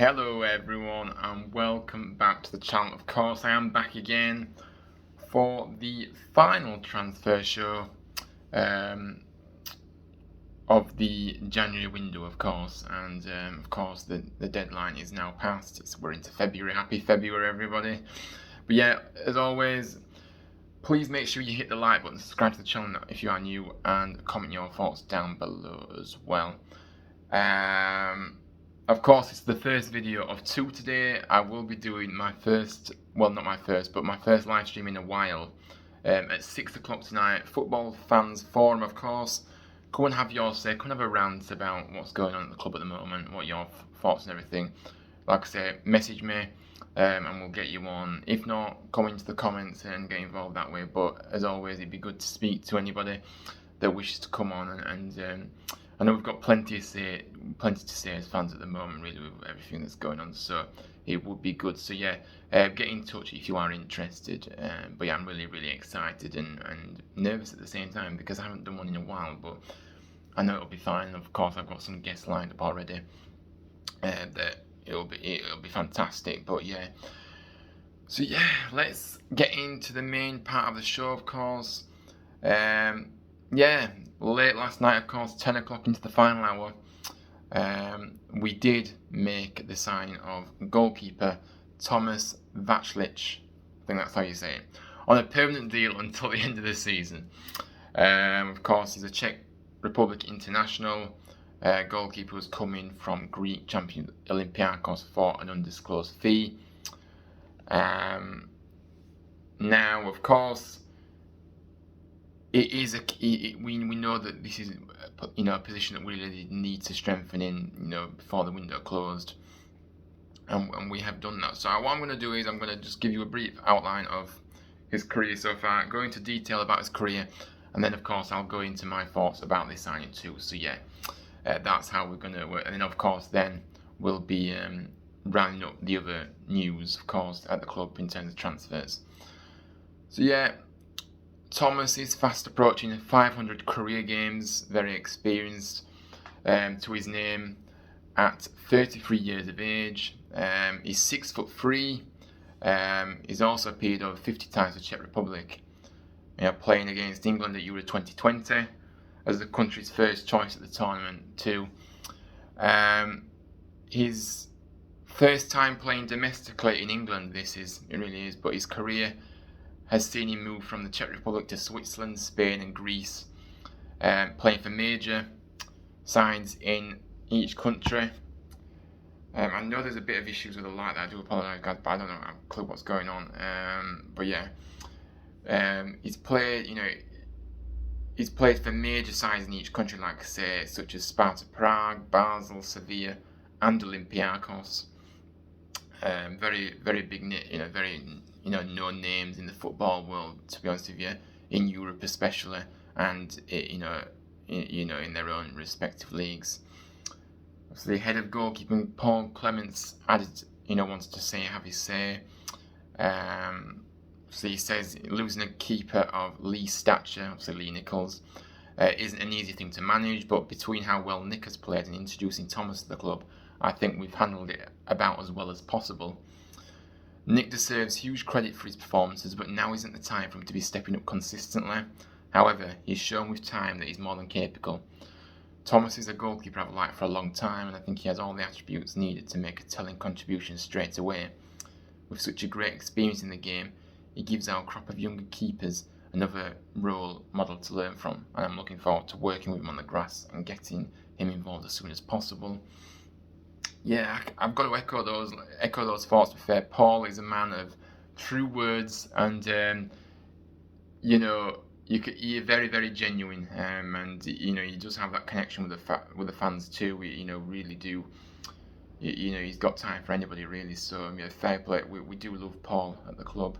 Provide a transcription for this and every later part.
Hello everyone and welcome back to the channel. Of course, I am back again for the final transfer show of the January window, of course, and of course the deadline is now past. We're into February. Happy February, everybody. But yeah, as always, please make sure you hit the like button, subscribe to the channel if you are new, and comment your thoughts down below as well. Of course, it's the first video of two today. I will be doing my first, well, not my first, but my first live stream in a while at 6 o'clock tonight. Football Fans Forum, of course. Come and have your say, come and have a rant about what's going on at the club at the moment, what your thoughts and everything. Like I say, message me and we'll get you on. If not, come into the comments and get involved that way. But as always, it'd be good to speak to anybody that wishes to come on and I know we've got plenty to say as fans at the moment, really, with everything that's going on. So it would be good. So yeah, get in touch if you are interested. But yeah, I'm really excited and nervous at the same time because I haven't done one in a while. But I know it'll be fine. Of course, I've got some guests lined up already. That it'll be fantastic. But yeah. So yeah, let's get into the main part of the show. Of course. Yeah, late last night, of course, 10 o'clock into the final hour, we did make the signing of goalkeeper Tomàš Vaclík, I think that's how you say it, on a permanent deal until the end of the season. Of course, he's a Czech Republic international. Goalkeeper was coming from Greek champion Olympiacos for an undisclosed fee. Now, of course, it is we know that this is a position that we really need to strengthen in before the window closed, and we have done that. So what I'm going to do is I'm going to just give you a brief outline of his career so far, go into detail about his career, and then of course I'll go into my thoughts about this signing too. So yeah, that's how we're going to work, and then of course then we'll be rounding up the other news, of course, at the club in terms of transfers. So yeah. Tomàš is fast approaching 500 career games, very experienced to his name at 33 years of age. He's 6'3". He's also appeared over 50 times for Czech Republic, playing against England at Euro 2020 as the country's first choice at the tournament too. His first time playing domestically in England, it really is, but his career has seen him move from the Czech Republic to Switzerland, Spain and Greece, playing for major sides in each country. I know there's a bit of issues with the light there, I do apologise guys, but I don't know a clue what's going on. But yeah, he's played for major sides in each country, like I say, such as Sparta Prague, Basel, Sevilla and Olympiacos. Very big, very known names in the football world, to be honest with you, in Europe especially, and in their own respective leagues. So the head of goalkeeping, Paul Clements, added, wants to have his say. So he says losing a keeper of Lee's stature, obviously Lee Nichols, isn't an easy thing to manage, but between how well Nick has played and introducing Tomàš to the club, I think we've handled it about as well as possible. Nick deserves huge credit for his performances, but now isn't the time for him to be stepping up consistently. However, he's shown with time that he's more than capable. Tomàš is a goalkeeper I've liked for a long time, and I think he has all the attributes needed to make a telling contribution straight away. With such a great experience in the game, he gives our crop of younger keepers another role model to learn from, and I'm looking forward to working with him on the grass and getting him involved as soon as possible. Yeah, I've got to echo those thoughts. To be fair, Paul is a man of true words, and you're very genuine, and he does have that connection with the fans too. We really do. He's got time for anybody really. So fair play. We do love Paul at the club,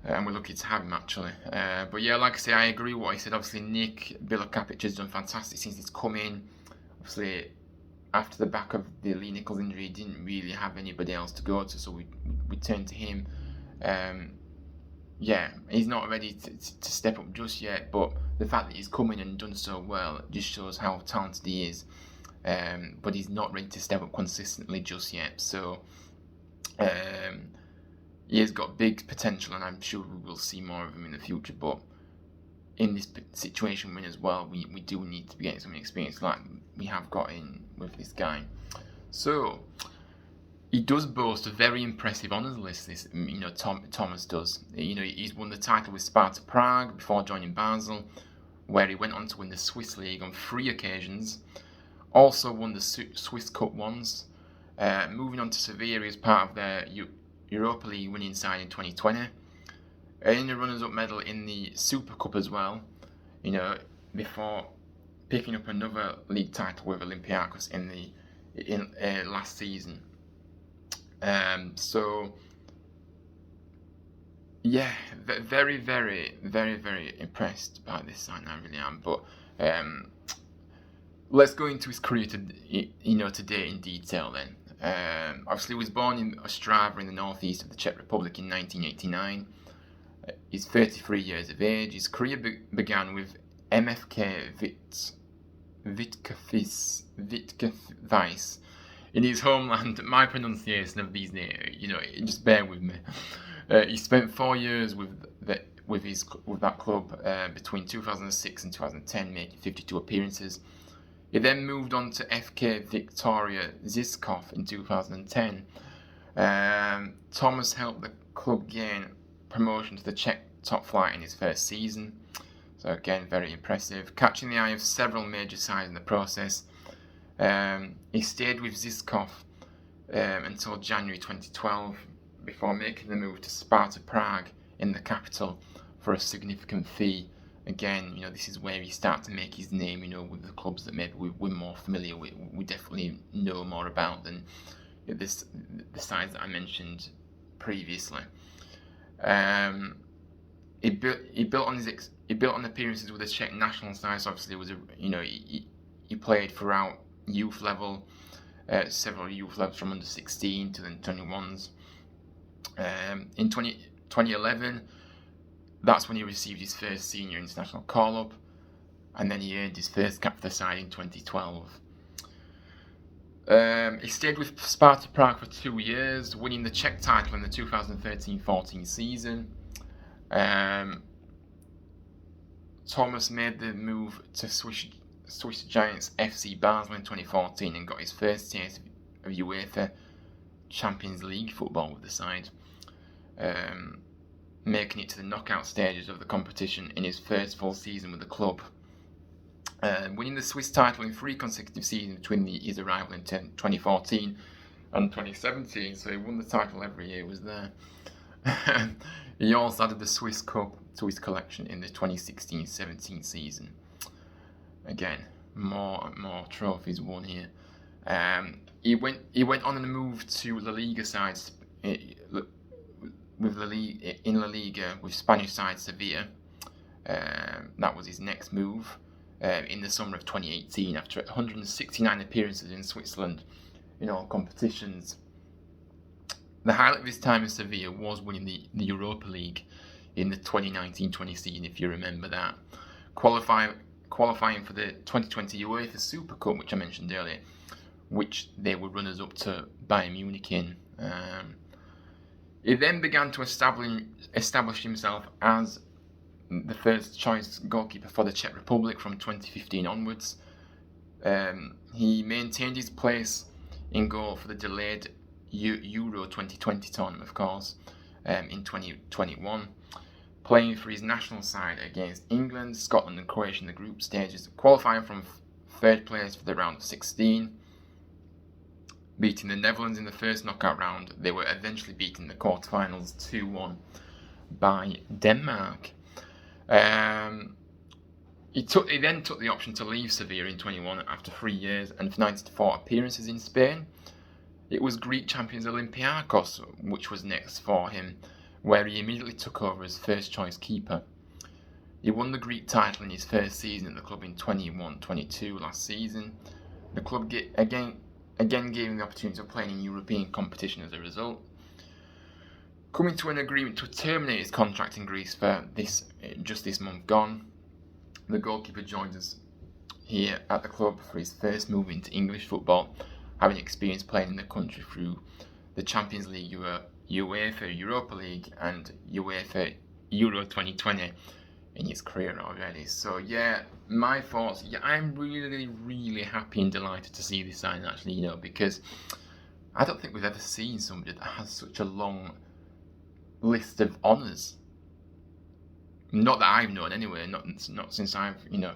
and we're lucky to have him actually. But yeah, like I say, I agree with what he said. Obviously, Nick Bilakapic has done fantastic since he's come in. Obviously, after the back of the Lee Nichols injury, he didn't really have anybody else to go to, so we turned to him. Yeah, he's not ready to step up just yet, but the fact that he's come in and done so well just shows how talented he is. but he's not ready to step up consistently just yet. So he has got big potential, and I'm sure we will see more of him in the future. But in this situation win as well, we do need to be getting some experience like we have got in with this guy. So he does boast a very impressive honours list. This, Tomàš does. He's won the title with Sparta Prague before joining Basel, where he went on to win the Swiss League on 3 occasions. Also won the Swiss Cup once. Moving on to Sevilla as part of their Europa League winning side in 2020. Earning a runners-up medal in the Super Cup as well, before picking up another league title with Olympiacos in last season. So yeah, very, very, very, very impressed by this sign. I really am. But let's go into his career today in detail. Then, obviously, he was born in Ostrava in the northeast of the Czech Republic in 1989. He's 33 years of age. His career began with MFK Vitkavice in his homeland. My pronunciation of these names, just bear with me. He spent 4 years with that club between 2006 and 2010, making 52 appearances. He then moved on to FK Victoria Žižkov in 2010. Tomàš helped the club gain promotion to the Czech top flight in his first season. So again, very impressive. Catching the eye of several major sides in the process. He stayed with Žižkov until January 2012 before making the move to Sparta Prague in the capital for a significant fee. Again, this is where he starts to make his name, with the clubs that maybe we're more familiar with, we definitely know more about than the sides that I mentioned previously. He built on appearances with the Czech national side. So obviously, he played throughout youth level, several youth levels from under 16 to then 21s. In 2011, that's when he received his first senior international call-up, and then he earned his first cap for the side in 2012. He stayed with Sparta Prague for 2 years, winning the Czech title in the 2013-14 season. Tomàš made the move to Swiss Giants FC Basel in 2014 and got his first taste of UEFA Champions League football with the side, making it to the knockout stages of the competition in his first full season with the club. Winning the Swiss title in 3 consecutive seasons between his arrival in 2014 and 2017, so he won the title every year he was there. He also added the Swiss Cup to his collection in the 2016-17 season. Again, more trophies won here. He went on and moved to La Liga sides with La Liga with Spanish side Sevilla. That was his next move. In the summer of 2018, after 169 appearances in Switzerland in all competitions. The highlight of his time in Sevilla was winning the Europa League in the 2019-20 season, if you remember that. Qualifying for the 2020 UEFA Super Cup, which I mentioned earlier, which they were runners-up to Bayern Munich in. He then began to establish himself as the first choice goalkeeper for the Czech Republic from 2015 onwards. He maintained his place in goal for the delayed Euro 2020 tournament, of course, in 2021, playing for his national side against England, Scotland and Croatia in the group stages, qualifying from 3rd place for the round of 16, beating the Netherlands in the first knockout round. They were eventually beaten in the quarterfinals 2-1 by Denmark. He then took the option to leave Sevilla in 21 after 3 years and 94 appearances in Spain. It was Greek champions Olympiacos which was next for him, where he immediately took over as first choice keeper. He won the Greek title in his first season at the club in 21-22 last season. The club again gave him the opportunity of playing in European competition as a result. Coming to an agreement to terminate his contract in Greece for this month gone, the goalkeeper joined us here at the club for his first move into English football, having experience playing in the country through the Champions League, UEFA Europa League and UEFA Euro 2020 in his career already. So yeah, my thoughts, yeah, I'm really happy and delighted to see this signing actually, you know, because I don't think we've ever seen somebody that has such a long list of honours. Not that I've known anyway, not since I've, you know,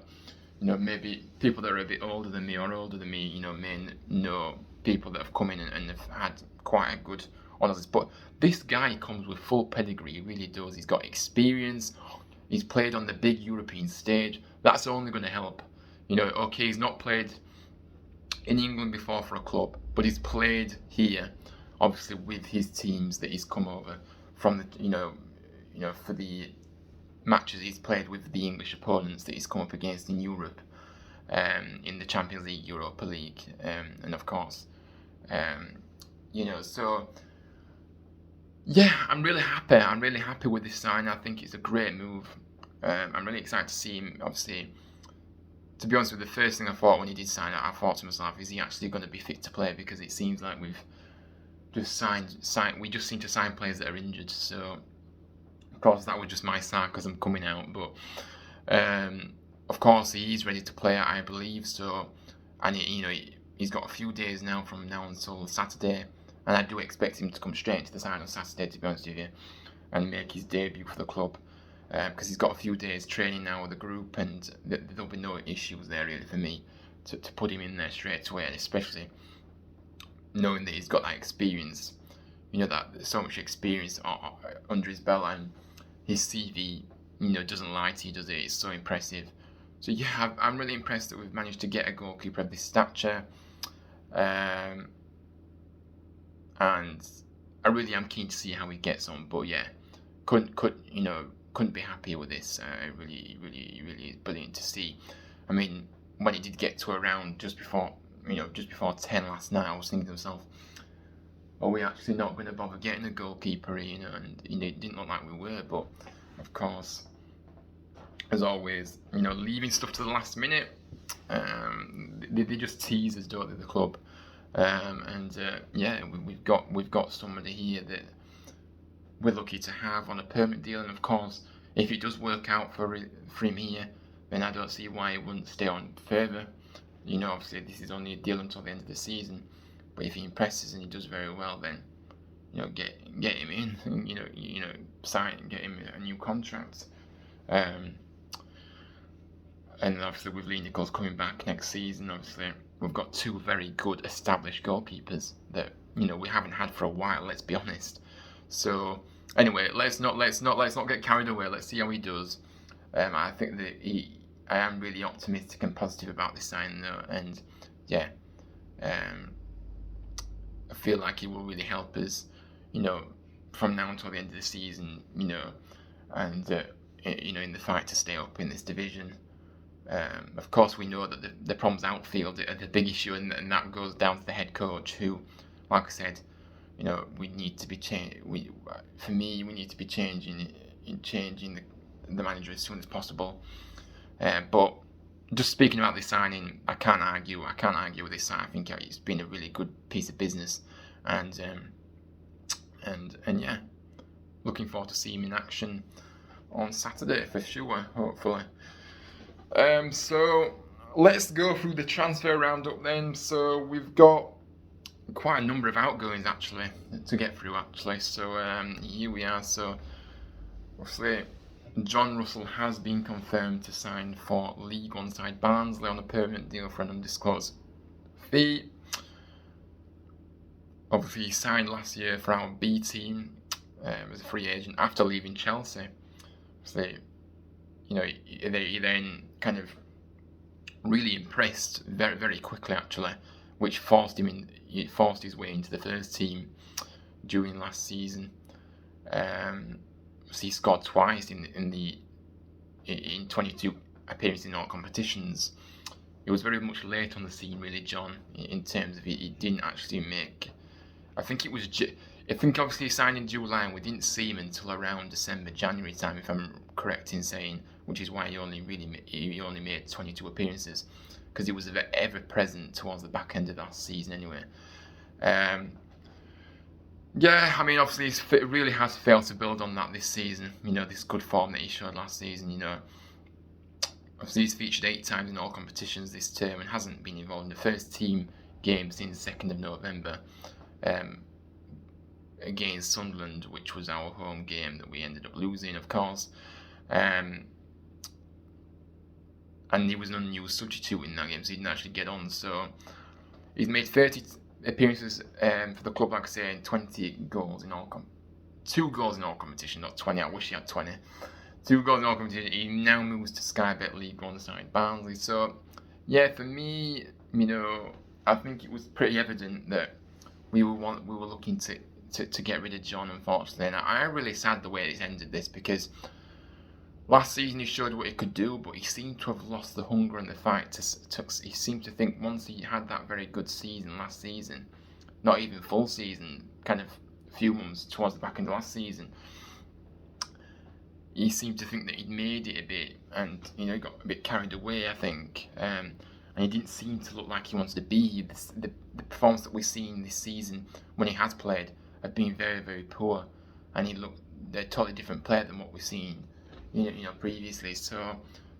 maybe people that are a bit older than me or older than me, you know, may know people that have come in and have had quite a good honours. But this guy comes with full pedigree, he really does. He's got experience, he's played on the big European stage. That's only going to help. You know, okay, he's not played in England before for a club, but he's played here, obviously with his teams that he's come over from the, you know, for the matches he's played with the English opponents that he's come up against in Europe, in the Champions League, Europa League, and of course, you know, so yeah, I'm really happy with this sign. I think it's a great move. I'm really excited to see him. Obviously, to be honest with you, the first thing I thought when he did sign it, I thought to myself, is he actually going to be fit to play? Because it seems like we've just we just seem to sign players that are injured. So, of course, that was just my sarcasm coming out. But, of course, he's ready to play, I believe. So, and he's got a few days now from now until Saturday. And I do expect him to come straight into the side on Saturday, to be honest with you, and make his debut for the club. Because he's got a few days training now with the group, and there'll be no issues there really for me to put him in there straight away, and especially knowing that he's got that experience, you know, that so much experience under his belt, and his CV, you know, doesn't lie to you, does it? It's so impressive. So yeah, I'm really impressed that we've managed to get a goalkeeper of this stature, and I really am keen to see how he gets on. But yeah, couldn't be happier with this. Really brilliant to see. I mean, when he did get to around just before 10 last night, I was thinking to myself, are we actually not going to bother getting a goalkeeper, you know? And it didn't look like we were, but of course, as always, you know, leaving stuff to the last minute. They just tease us, don't they, the club? Yeah, we've got somebody here that we're lucky to have on a permanent deal, and of course, if it does work out for him here, then I don't see why he wouldn't stay on further. You know, obviously this is only a deal until the end of the season, but if he impresses and he does very well, then you know, get him in, and, you know, sign, get him a new contract. And obviously with Lee Nichols coming back next season, obviously we've got two very good established goalkeepers that, you know, we haven't had for a while. Let's be honest. So anyway, let's not get carried away. Let's see how he does. I think that I am really optimistic and positive about this signing though, and yeah, I feel like he will really help us, you know, from now until the end of the season, you know, and you know, in the fight to stay up in this division. Of course, we know that the problems outfield are the big issue, and that goes down to the head coach, who, like I said, you know, we need to be we need to be changing the manager as soon as possible. But just speaking about this signing, I can't argue with this sign. I think it's been a really good piece of business, and yeah, looking forward to seeing him in action on Saturday for sure, hopefully. So let's go through the transfer roundup then. So we've got quite a number of outgoings actually to get through actually. So here we are. So obviously John Russell has been confirmed to sign for League One side Barnsley on a permanent deal for an undisclosed fee. Obviously he signed last year for our B team as a free agent after leaving Chelsea. Obviously, you know, he then kind of really impressed very quickly actually, which forced his way into the first team during last season. So he scored twice in 22 appearances in all competitions. He was very much late on the scene, really, John, in terms of he didn't actually make. I think obviously he signed in July, and we didn't see him until around December, January time, if I'm correct in saying. which is why he only made 22 appearances, because he was ever present towards the back end of last season anyway. Yeah, I mean, obviously, it really has failed to build on that this season. This good form that he showed last season. Obviously, he's featured 8 times in all competitions this term and hasn't been involved in the first team game since the 2nd of November against Sunderland, which was our home game that we ended up losing, of course. And he was an unused substitute in that game, so he didn't actually get on. So he's made 30 appearances for the club, like I say, and 20 goals in all 2 goals in all competition, not 20. I wish he had 20. 2 goals in all competition. He now moves to Sky Bet League One side Barnsley. So yeah, for me, I think it was pretty evident that we were looking to get rid of John, unfortunately, and I'm really sad the way it's ended this, because last season he showed what he could do, but he seemed to have lost the hunger and the fight. He seemed to think once he had that very good season last season, not even full season, kind of a few months towards the back end of last season, he seemed to think that he'd made it a bit, and he got a bit carried away, I think, and he didn't seem to look like he wanted to be. The performance that we've seen this season when he has played have been very, very poor, and he looked a totally different player than what we've seen previously. So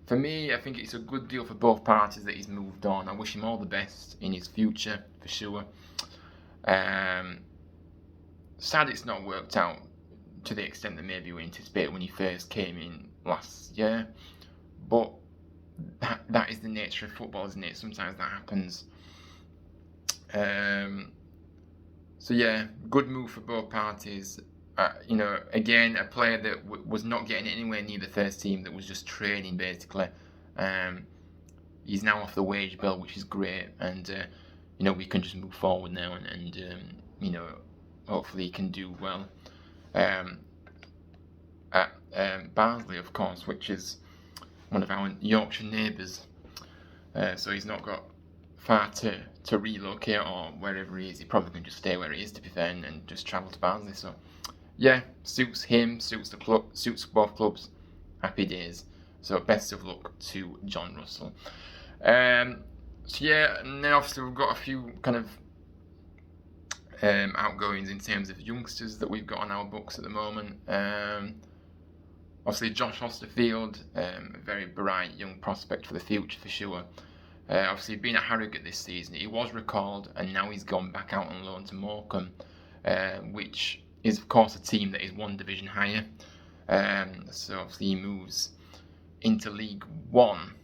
for me, I think it's a good deal for both parties that he's moved on. I wish him all the best in his future, for sure. Sad it's not worked out to the extent that maybe we anticipated when he first came in last year, but that is the nature of football, isn't it? Sometimes that happens. So yeah, good move for both parties. Again, a player that was not getting anywhere near the first team, that was just training basically. He's now off the wage bill, which is great, and we can just move forward now, and hopefully he can do well at Barnsley, of course, which is one of our Yorkshire neighbours. So he's not got far to relocate or wherever he is. He probably can just stay where he is, to be fair, and just travel to Barnsley. So yeah, suits him, suits the club, suits both clubs. Happy days. So best of luck to John Russell. So yeah, and then obviously we've got a few kind of outgoings in terms of youngsters that we've got on our books at the moment. Obviously Josh Osterfield, a very bright young prospect for the future, for sure. Obviously being at Harrogate this season, he was recalled, and now he's gone back out on loan to Morecambe, which is of course a team that is one division higher. So obviously he moves into League One,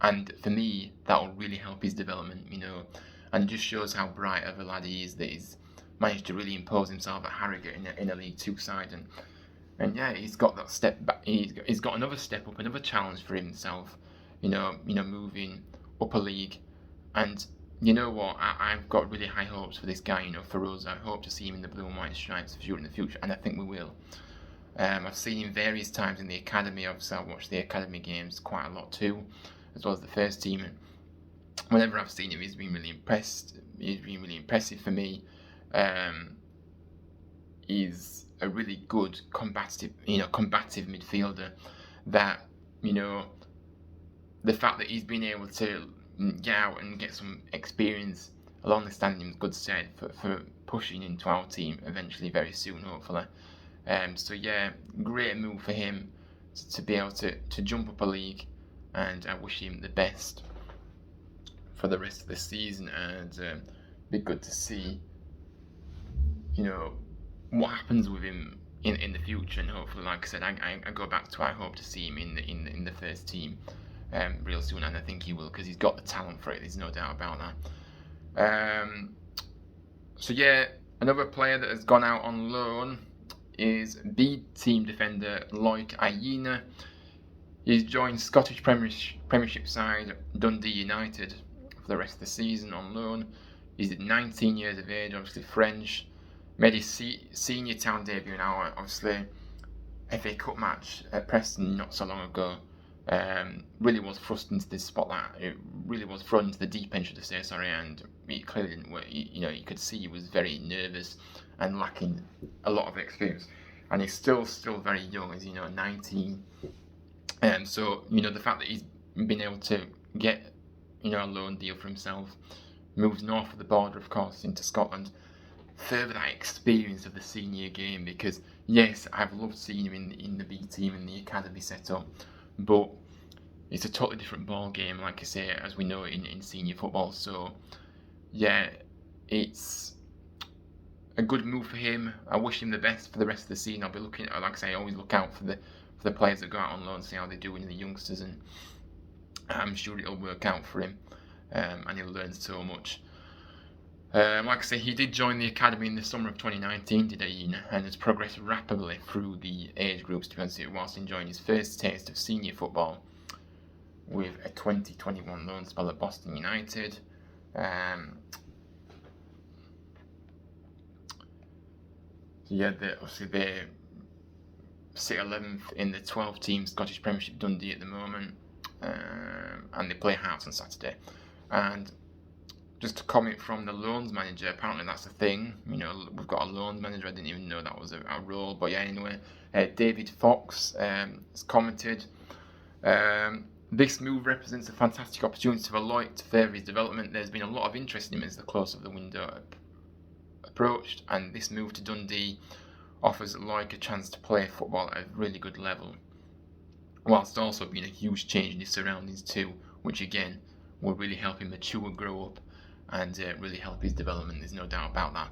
and for me that will really help his development, and it just shows how bright of a lad he is, that he's managed to really impose himself at Harrogate in a League Two side, and yeah, he's got that step back. He's got another step up, another challenge for himself, moving up a league. And you know what, I've got really high hopes for this guy. For us, I hope to see him in the blue and white stripes in the future, and I think we will. I've seen him various times in the academy. Obviously, I watch the academy games quite a lot too, as well as the first team. And whenever I've seen him, he's been really impressed. He's been really impressive for me. He's a really good combative midfielder. That the fact that he's been able to get out and get some experience along the standing good stead for pushing into our team eventually, very soon, hopefully. So yeah, great move for him to be able to jump up a league, and I wish him the best for the rest of the season, and be good to see what happens with him in the future, and hopefully, like I said, I go back to, I hope to see him in the first team real soon, and I think he will, because he's got the talent for it. There's no doubt about that. So yeah, another player that has gone out on loan is B team defender Loic Aina. He's joined Scottish Premiership side Dundee United for the rest of the season on loan. He's 19 years of age, obviously French. Made his senior town debut in our, obviously, FA Cup match at Preston not so long ago. Really was thrust into the spotlight. It really was thrown into the deep end, should I say, sorry, and he clearly didn't work. You could see he was very nervous and lacking a lot of experience. and he's still very young, as 19. So the fact that he's been able to get a loan deal for himself, moves north of the border, of course, into Scotland, further that experience of the senior game. Because yes, I've loved seeing him in the B team and the academy setup, but it's a totally different ball game, like I say, as we know in senior football. So yeah, it's a good move for him. I wish him the best for the rest of the season. I'll be looking, like I say, I always look out for the players that go out on loan, see how they do in the youngsters, and I'm sure it'll work out for him, and he'll learn so much. Like I say, he did join the academy in the summer of 2019, did Ian, and has progressed rapidly through the age groups, whilst enjoying his first taste of senior football with a 2021 loan spell at Boston United. They sit 11th in the 12-team Scottish Premiership Dundee at the moment, and they play Hearts on Saturday. And just a comment from the loans manager, apparently that's a thing. We've got a loans manager. I didn't even know that was a role. But yeah, anyway, David Fox has commented, this move represents a fantastic opportunity for Lloyd to further his development. There's been a lot of interest in him as the close of the window approached, and this move to Dundee offers Lloyd a chance to play football at a really good level, whilst also being a huge change in his surroundings too, which again will really help him mature, grow up, and really help his development. There's no doubt about that.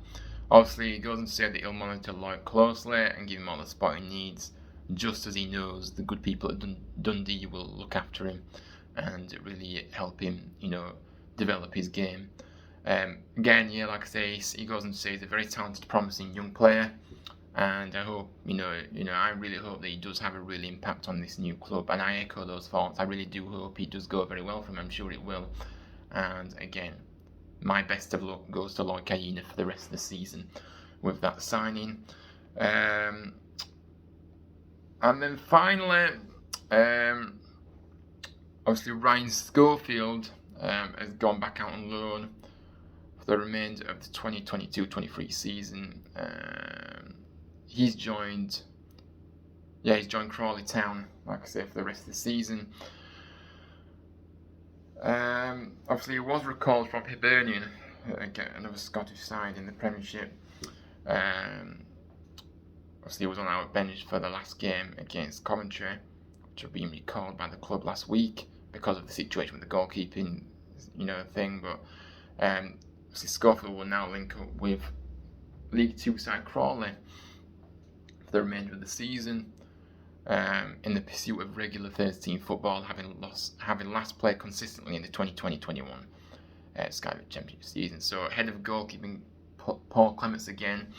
Obviously, he goes on to say that he'll monitor Lloyd closely and give him all the support he needs, just as he knows the good people at Dundee will look after him and really help him, develop his game. Again, yeah, like I say, he goes on to say he's a very talented, promising young player, and I hope, I really hope that he does have a real impact on this new club, and I echo those thoughts. I really do hope he does go very well for him. I'm sure it will. And again, my best of luck goes to Lloyd Cayena for the rest of the season with that signing. And then finally, obviously Ryan Schofield has gone back out on loan for the remainder of the 2022-23 season. He's joined Crawley Town, like I say, for the rest of the season. Obviously, he was recalled from Hibernian, again, another Scottish side in the Premiership. Obviously, he was on our bench for the last game against Coventry, which had been recalled by the club last week because of the situation with the goalkeeping, thing. But obviously, Schofield will now link up with League Two side Crawley for the remainder of the season, in the pursuit of regular first-team football, having last played consistently in the 2020-21 Sky Championship season. So, head of goalkeeping Paul Clements again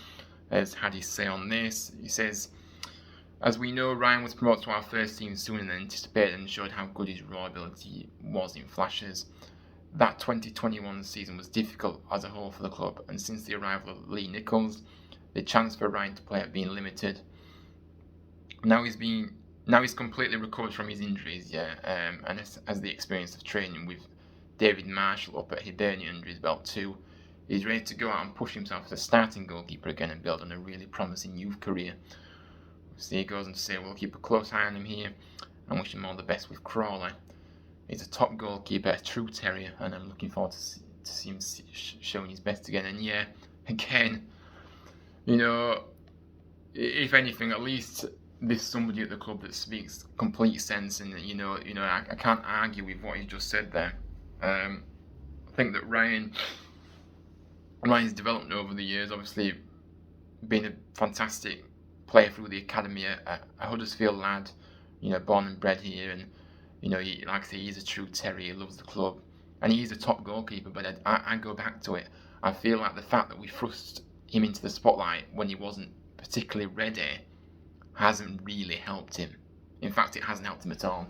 has had his say on this. He says, as we know, Ryan was promoted to our first team sooner than anticipated and showed how good his raw ability was in flashes. That 2021 season was difficult as a whole for the club, and since the arrival of Lee Nichols, the chance for Ryan to play had been limited. Now he's completely recovered from his injuries, and has the experience of training with David Marshall up at Hibernian under his belt too. He's ready to go out and push himself as a starting goalkeeper again and build on a really promising youth career. So he goes on to say, we'll keep a close eye on him here and wish him all the best with Crawley. He's a top goalkeeper, a true Terrier, and I'm looking forward to see him showing his best again. And yeah, again, if anything, at least there's somebody at the club that speaks complete sense, and I can't argue with what he just said there. I think that Ryan's development over the years, obviously been a fantastic player through the academy, a Huddersfield lad, born and bred here, and like I say, he's a true Terrier. He loves the club, and he's a top goalkeeper. But I go back to it. I feel like the fact that we thrust him into the spotlight when he wasn't particularly ready hasn't really helped him. In fact, it hasn't helped him at all.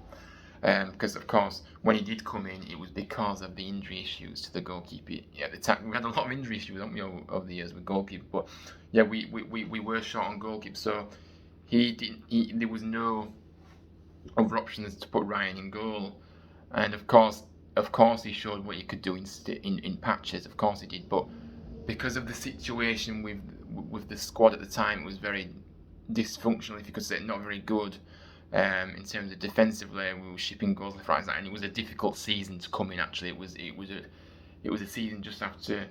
Because of course, when he did come in, it was because of the injury issues to the goalkeeper. Yeah, we had a lot of injury issues, haven't we, over the years with goalkeeper. But yeah, we were short on goalkeeper, so there was no other options to put Ryan in goal. And of course, he showed what he could do in patches. Of course, he did. But because of the situation with the squad at the time, it was very dysfunctional, if you could say, not very good. In terms of defensively, we were shipping goals left, right, and it was a difficult season to come in. Actually, it was a season just after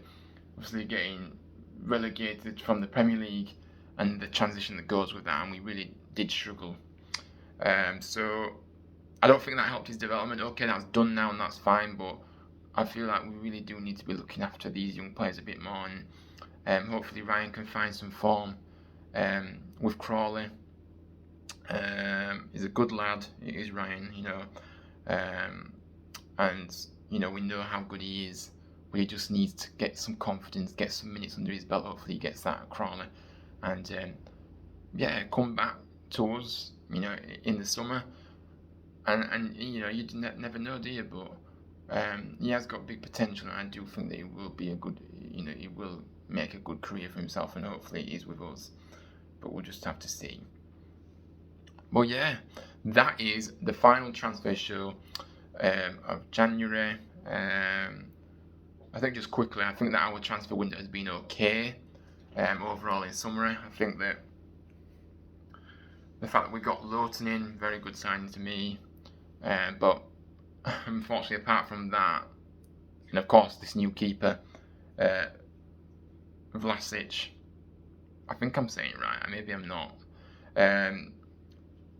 obviously getting relegated from the Premier League and the transition that goes with that, and we really did struggle. So I don't think that helped his development. Okay, that's done now and that's fine, but I feel like we really do need to be looking after these young players a bit more, and hopefully Ryan can find some form with Crawley. He's a good lad, it is Ryan, and we know how good he is, but he just needs to get some confidence, get some minutes under his belt. Hopefully he gets that at Crawley, and come back to us, in the summer, and you never know, do you? But he has got big potential, and I do think that he will be a good, he will make a good career for himself, and hopefully he is with us. But we'll just have to see. Well, yeah, that is the final transfer show of January. I think just quickly, I think that our transfer window has been okay overall in summary. I think that the fact that we got Lowton in, very good signing to me. But unfortunately, apart from that, and of course this new keeper, Vlasic, I think I'm saying it right, maybe I'm not.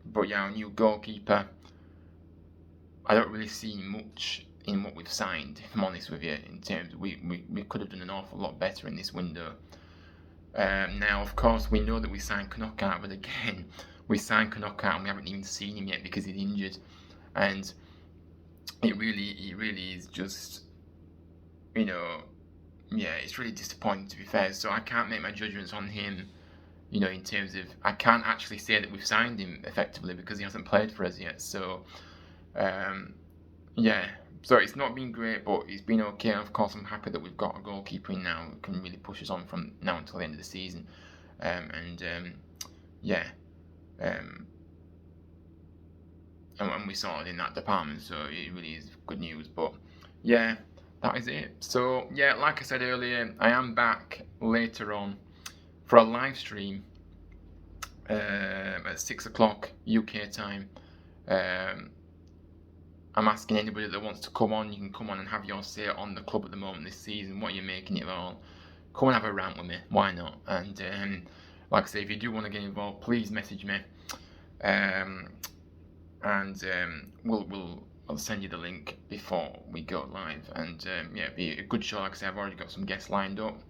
But yeah, our new goalkeeper, I don't really see much in what we've signed, if I'm honest with you, in terms of we could have done an awful lot better in this window. Now, of course, we know that we signed Knockart, but again, we signed Knockart and we haven't even seen him yet because he's injured, and it really is just, it's really disappointing, to be fair. So I can't make my judgments on him, in terms of, I can't actually say that we've signed him effectively because he hasn't played for us yet. So, so it's not been great, but it's been okay. Of course, I'm happy that we've got a goalkeeper in now who can really push us on from now until the end of the season. And we sorted in that department, so it really is good news. But yeah, that is it. So yeah, like I said earlier, I am back later on for a live stream at 6 o'clock UK time. I'm asking anybody that wants to come on, you can come on and have your say on the club at the moment this season, what you're making it of all. Come and have a rant with me, why not? And like I say, if you do want to get involved, please message me, and I'll send you the link before we go live. And it'll be a good show. Like I say, I've already got some guests lined up.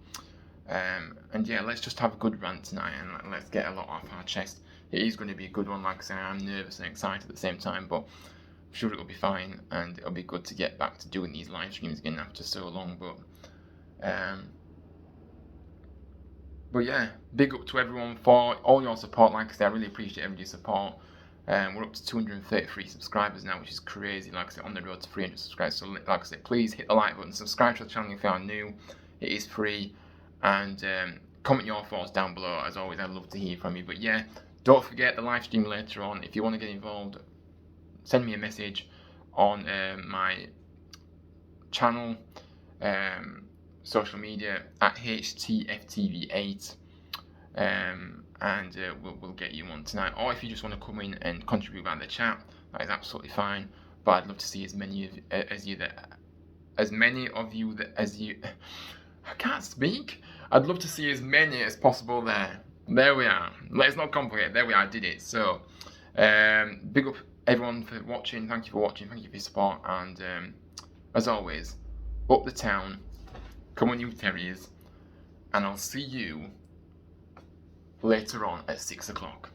And yeah, let's just have a good rant tonight, and let's get a lot off our chest. It is going to be a good one. Like I say, I'm nervous and excited at the same time, but I'm sure it'll be fine, and it'll be good to get back to doing these live streams again after so long. But yeah, big up to everyone for all your support. Like I say, I really appreciate everybody's support. We're up to 233 subscribers now, which is crazy. Like I said, on the road to 300 subscribers. So like I said, please hit the like button, subscribe to the channel if you are new. It is free, and comment your thoughts down below. As always, I'd love to hear from you. But yeah, don't forget the live stream later on. If you want to get involved, send me a message on my channel, social media at HTFTV8, and we'll get you on tonight. Or if you just want to come in and contribute via the chat, that is absolutely fine. But I'd love to see as many of you I can't speak. I'd love to see as many as possible there. There we are. Let's not complicate. There we are. I did it. So, big up everyone for watching. Thank you for watching. Thank you for your support. And as always, up the town. Come on, you Terriers. And I'll see you later on at 6 o'clock.